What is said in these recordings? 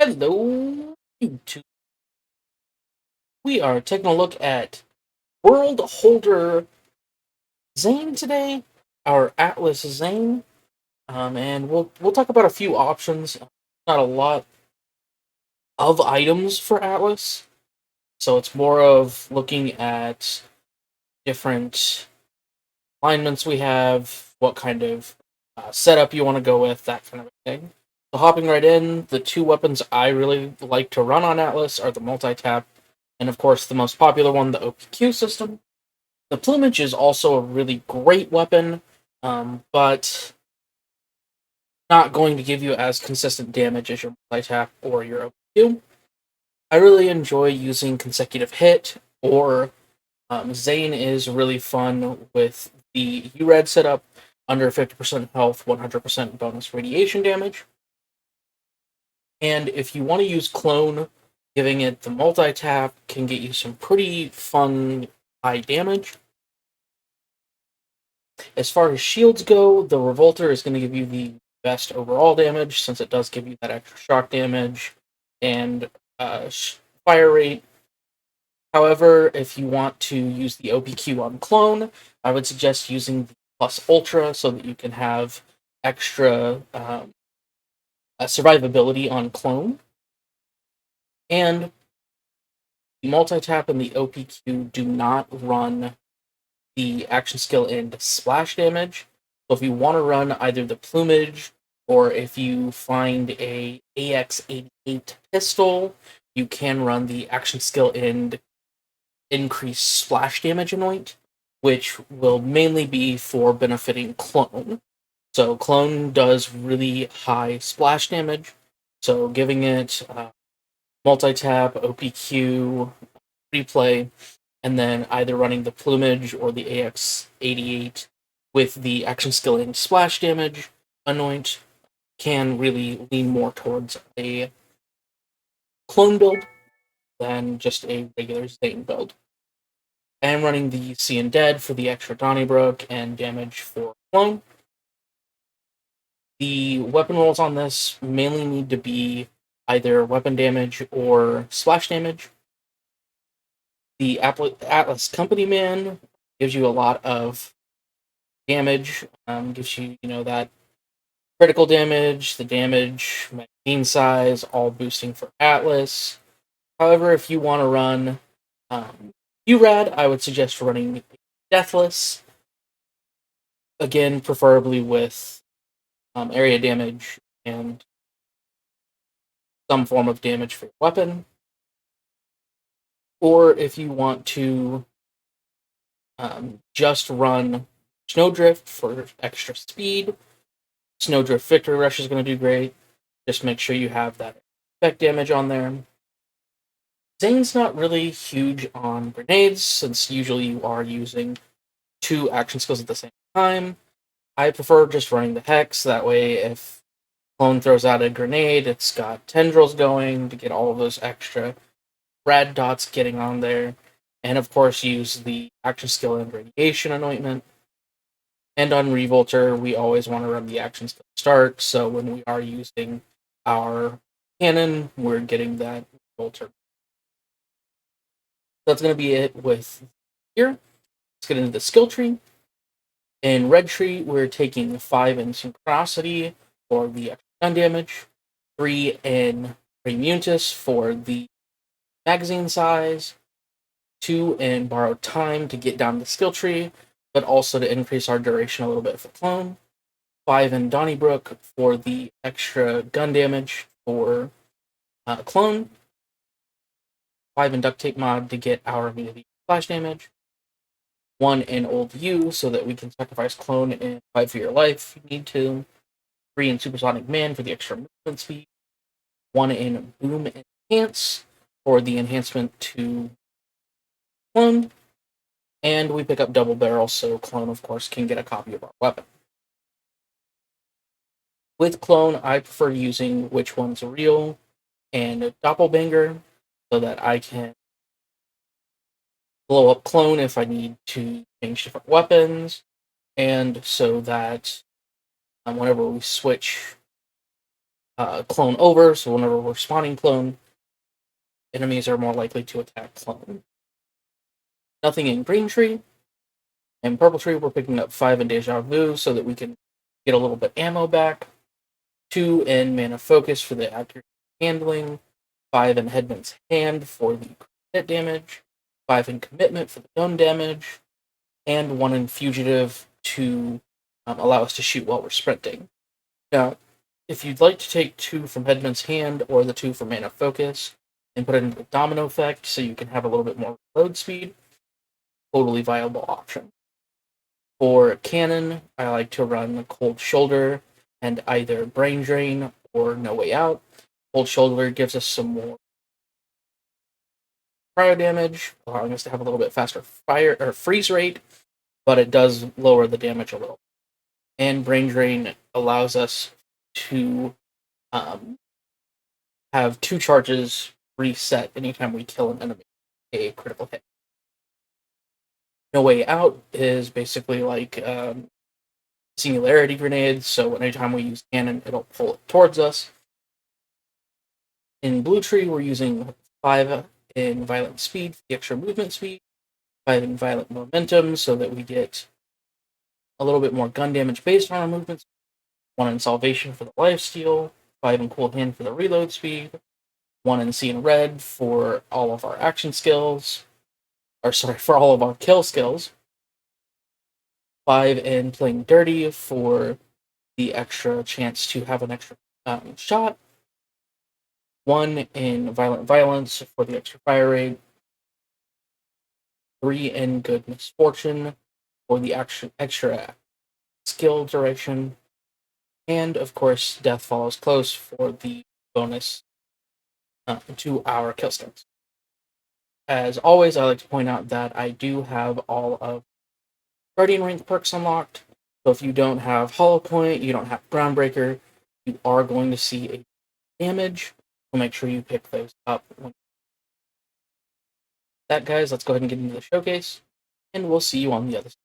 Hello, YouTube. We are taking a look at World Holder Zane today, our Atlas Zane, and we'll talk about a few options. Not a lot of items for Atlas, so it's more of looking at different alignments we have, what kind of setup you want to go with, that kind of thing. So hopping right in, the two weapons I really like to run on Atlas are the multi-tap and of course the most popular one, the OPQ system. The plumage is also a really great weapon, but not going to give you as consistent damage as your multi-tap or your OPQ. I really enjoy using consecutive hit, or Zane is really fun with the URED setup, under 50% health, 100% bonus radiation damage. And if you want to use Clone, giving it the multi-tap can get you some pretty fun high damage. As far as shields go, the Revolter is going to give you the best overall damage, since it does give you that extra shock damage and fire rate. However, if you want to use the OPQ on Clone, I would suggest using the Plus Ultra so that you can have extra survivability on Clone. And the multi-tap and the OPQ do not run the action skill and splash damage. So if you want to run either the plumage or if you find a AX88 pistol, you can run the action skill and increase splash damage anoint, which will mainly be for benefiting Clone. So Clone does really high splash damage, so giving it multi-tap, OPQ, replay, and then either running the plumage or the AX88 with the action skill and splash damage anoint can really lean more towards a clone build than just a regular Zane build. And running the Seeing Dead for the extra Donnybrook and damage for clone. The weapon rolls on this mainly need to be either weapon damage or splash damage. The Atlas Company Man gives you a lot of damage, gives you, that critical damage, the damage, magazine size, all boosting for Atlas. However, if you want to run URAD, I would suggest running Deathless. Again, preferably with area damage and some form of damage for your weapon. Or if you want to just run Snowdrift for extra speed, Snowdrift Victory Rush is going to do great. Just make sure you have that effect damage on there. Zane's not really huge on grenades, since usually you are using two action skills at the same time. I prefer just running the Hex, that way if Clone throws out a grenade, it's got tendrils going to get all of those extra rad dots getting on there. And of course use the action skill and radiation anointment. And on Revolter, we always want to run the action skill start, so when we are using our cannon, we're getting that Revolter. That's going to be it with here. Let's get into the skill tree. In Red Tree, we're taking 5 in Synchronicity for the extra gun damage, 3 in Remutus for the magazine size, 2 in Borrowed Time to get down the skill tree, but also to increase our duration a little bit for Clone, 5 in Donnybrook for the extra gun damage for Clone, 5 in Duct Tape Mod to get our immunity flash damage, 1 in Old U so that we can sacrifice Clone and fight for your life if you need to, 3 in Supersonic Man for the extra movement speed, 1 in Boom Enhance for the enhancement to Clone, and we pick up Double Barrel so Clone, of course, can get a copy of our weapon. With Clone, I prefer using Which One's Real and Doppelbanger so that I can blow up Clone if I need to change different weapons, and so that whenever we switch clone over, so whenever we're spawning clone, enemies are more likely to attack clone. Nothing in green tree. And purple tree, we're picking up 5 in Deja Vu so that we can get a little bit ammo back. 2 in Mana Focus for the accurate handling. 5 in Headman's Hand for the hit damage. 5 in Commitment for the gun damage. And 1 in Fugitive to allow us to shoot while we're sprinting. Now, if you'd like to take 2 from Headman's Hand or the 2 from Mana Focus and put it into the domino effect so you can have a little bit more reload speed, totally viable option. For Cannon, I like to run Cold Shoulder and either Brain Drain or No Way Out. Cold Shoulder gives us some more cryo damage, allowing us to have a little bit faster fire or freeze rate, but it does lower the damage a little. And Brain Drain allows us to have 2 charges reset anytime we kill an enemy, a critical hit. No Way Out is basically like singularity grenades, so anytime we use cannon, it'll pull it towards us. In Blue Tree, we're using 5 in Violent Speed for the extra movement speed, 5 in Violent Momentum so that we get a little bit more gun damage based on our movement speed, 1 in Salvation for the lifesteal, 5 in Cool Hand for the reload speed, 1 in Seeing Red for all of our action skills, for all of our kill skills, 5 in Playing Dirty for the extra chance to have an extra shot, 1 in Violent Violence for the extra fire rate, 3 in Good Misfortune for the extra skill duration, and of course Death Follows Close for the bonus to our kill stats. As always, I like to point out that I do have all of Guardian rank perks unlocked, so if you don't have Hollow Point, you don't have Groundbreaker, you are going to see a damage, so make sure you pick those up. That, guys, let's go ahead and get into the showcase, and we'll see you on the other side.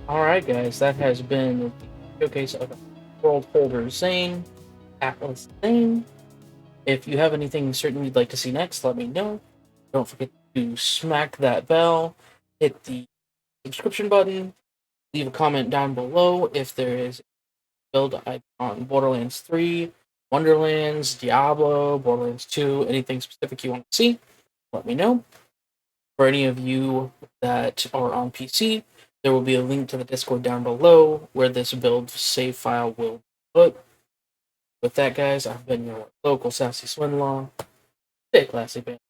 Alright, guys, that has been the showcase of World Holder Zane, Atlas Zane. If you have anything certain you'd like to see next, let me know. Don't forget to smack that bell, hit the subscription button, leave a comment down below if there is a build on Borderlands 3, Wonderlands, Diablo, Borderlands 2, anything specific you want to see, let me know. For any of you that are on PC, there will be a link to the Discord down below where this build save file will be put. With that, guys, I've been your local sassy SwinLaw. Stay classy, man.